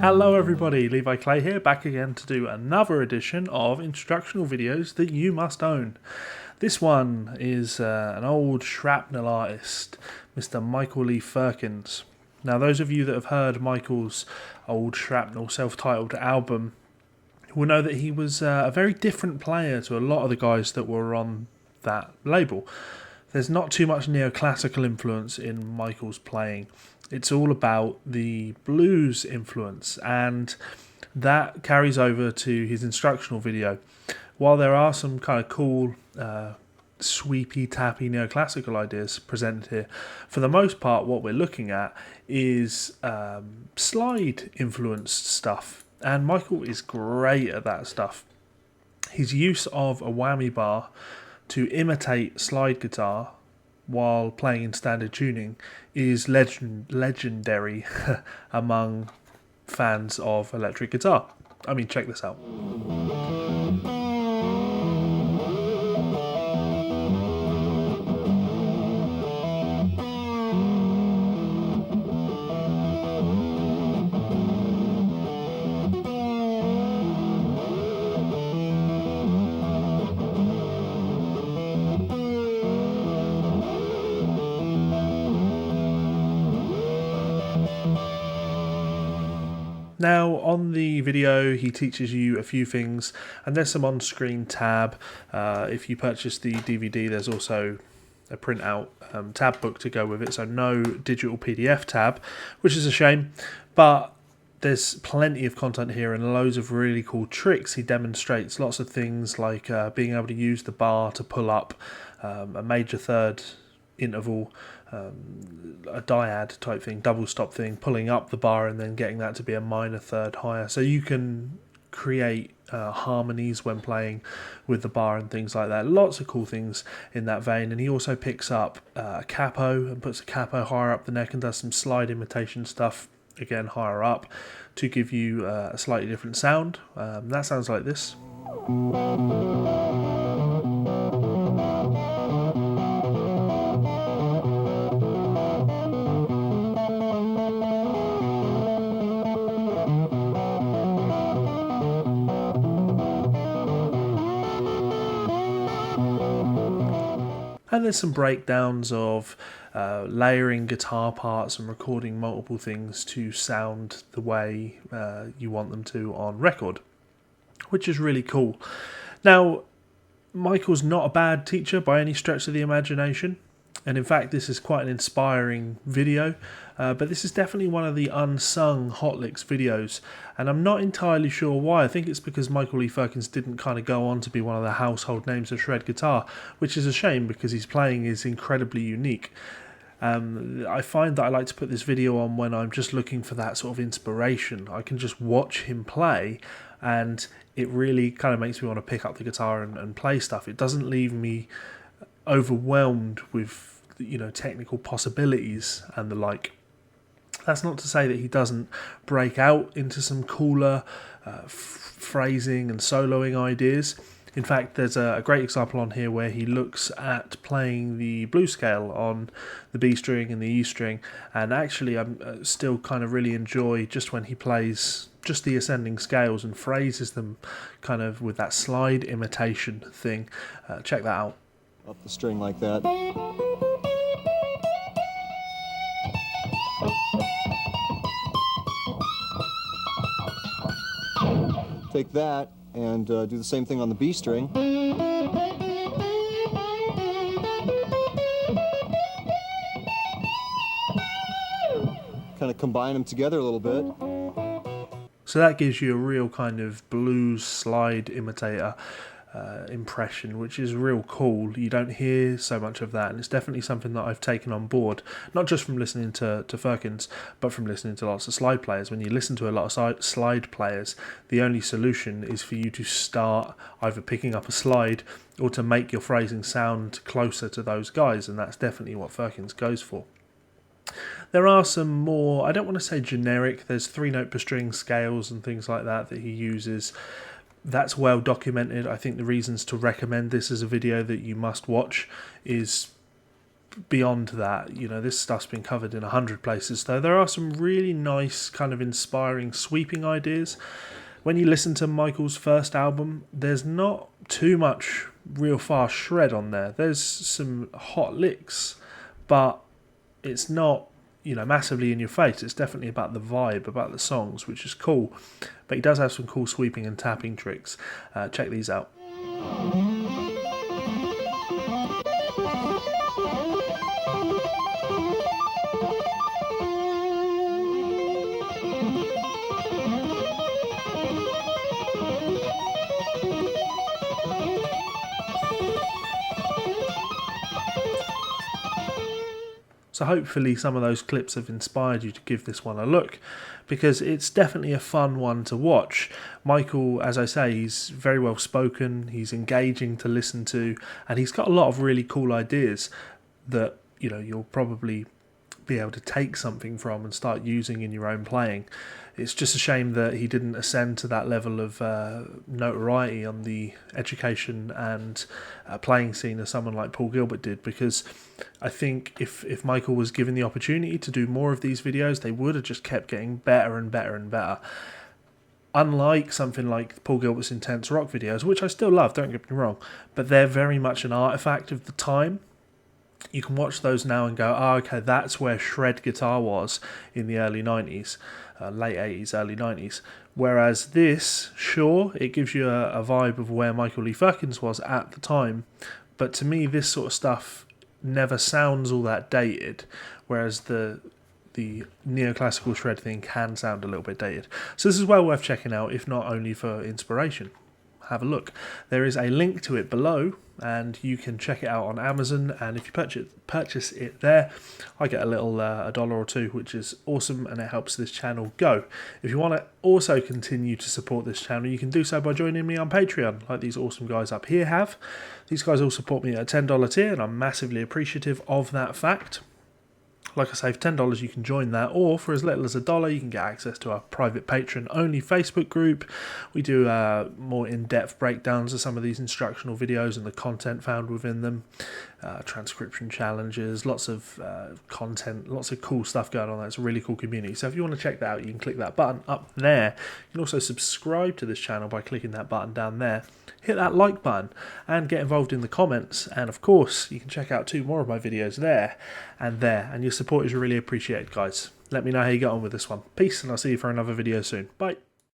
Hello everybody, Levi Clay here, back again to do another edition of instructional videos that you must own. This one is an old shrapnel artist, Mr. Michael Lee Firkins. Now those of you that have heard Michael's old shrapnel self-titled album will know that he was a very different player to a lot of the guys that were on that label. There's not too much neoclassical influence in Michael's playing. It's all about the blues influence, and that carries over to his instructional video. While there are some kind of cool, sweepy, tappy neoclassical ideas presented here, for the most part what we're looking at is slide influenced stuff, and Michael is great at that stuff. His use of a whammy bar to imitate slide guitar while playing in standard tuning is legendary among fans of electric guitar. I mean, check this out. Now, on the video, he teaches you a few things, and there's some on-screen tab. If you purchase the DVD, there's also a printout tab book to go with it, so no digital PDF tab, which is a shame, but there's plenty of content here and loads of really cool tricks. He demonstrates lots of things like being able to use the bar to pull up a major third interval, a dyad type thing, double stop thing, pulling up the bar and then getting that to be a minor third higher. So you can create harmonies when playing with the bar and things like that. Lots of cool things in that vein. And he also picks up a capo and puts a capo higher up the neck and does some slide imitation stuff, again higher up, to give you a slightly different sound. That sounds like this. And there's some breakdowns of layering guitar parts and recording multiple things to sound the way you want them to on record, which is really cool. Now, Michael's not a bad teacher by any stretch of the imagination, and in fact this is quite an inspiring video, but this is definitely one of the unsung Hot Licks videos, and I'm not entirely sure why. I think it's because Michael Lee Firkins didn't kind of go on to be one of the household names of shred guitar, which is a shame because his playing is incredibly unique. I find that I like to put this video on when I'm just looking for that sort of inspiration. I can just watch him play and it really kind of makes me want to pick up the guitar and play stuff. It doesn't leave me overwhelmed with, technical possibilities and the like. That's not to say that he doesn't break out into some cooler phrasing and soloing ideas. In fact, there's a great example on here where he looks at playing the blues scale on the B string and the E string, and actually I still kind of really enjoy just when he plays just the ascending scales and phrases them kind of with that slide imitation thing. Check that out. Up the string like that. Take that and do the same thing on the B string. Kind of combine them together a little bit. So that gives you a real kind of blues slide imitator impression, which is real cool. You don't hear so much of that, and it's definitely something that I've taken on board, not just from listening to Firkins, but from listening to lots of slide players. When you listen to a lot of slide players, the only solution is for you to start either picking up a slide or to make your phrasing sound closer to those guys, and that's definitely what Firkins goes for. There are some more, I don't want to say generic, there's 3-note per string scales and things like that he uses. That's well documented. I think the reasons to recommend this as a video that you must watch is beyond that, you know, this stuff's been covered in 100 places, though there are some really nice kind of inspiring sweeping ideas. When you listen to Michael's first album, there's not too much real fast shred on there. There's some hot licks, but it's not, you know, massively in your face. It's definitely about the vibe, about the songs, which is cool. But he does have some cool sweeping and tapping tricks. Check these out. So hopefully some of those clips have inspired you to give this one a look, because it's definitely a fun one to watch. Michael, as I say, he's very well spoken, he's engaging to listen to, and he's got a lot of really cool ideas that, you know, you'll probably be able to take something from and start using in your own playing. It's just a shame that he didn't ascend to that level of notoriety on the education and playing scene as someone like Paul Gilbert did, because I think if Michael was given the opportunity to do more of these videos, they would have just kept getting better and better and better. Unlike something like Paul Gilbert's Intense Rock videos, which I still love, don't get me wrong, but they're very much an artifact of the time. You can watch those now and go, oh, okay, that's where shred guitar was in the early 90s, late 80s, early 90s. Whereas this, sure, it gives you a vibe of where Michael Lee Firkins was at the time, but to me, this sort of stuff never sounds all that dated, whereas the neoclassical shred thing can sound a little bit dated. So this is well worth checking out, if not only for inspiration. Have a look. There is a link to it below, and you can check it out on Amazon, and if you purchase it there, I get a little $1 or $2, which is awesome, and it helps this channel go. If you want to also continue to support this channel, you can do so by joining me on Patreon, like these awesome guys up here have. These guys all support me at a $10 tier, and I'm massively appreciative of that fact. Like I say, for $10 you can join that, or for as little as $1 you can get access to our private patron-only Facebook group. We do more in-depth breakdowns of some of these instructional videos and the content found within them. Transcription challenges, lots of content, lots of cool stuff going on there. It's a really cool community. So if you want to check that out, you can click that button up there. You can also subscribe to this channel by clicking that button down there. Hit that like button and get involved in the comments. And of course, you can check out 2 more of my videos there. And your support is really appreciated, guys. Let me know how you get on with this one. Peace, and I'll see you for another video soon. Bye.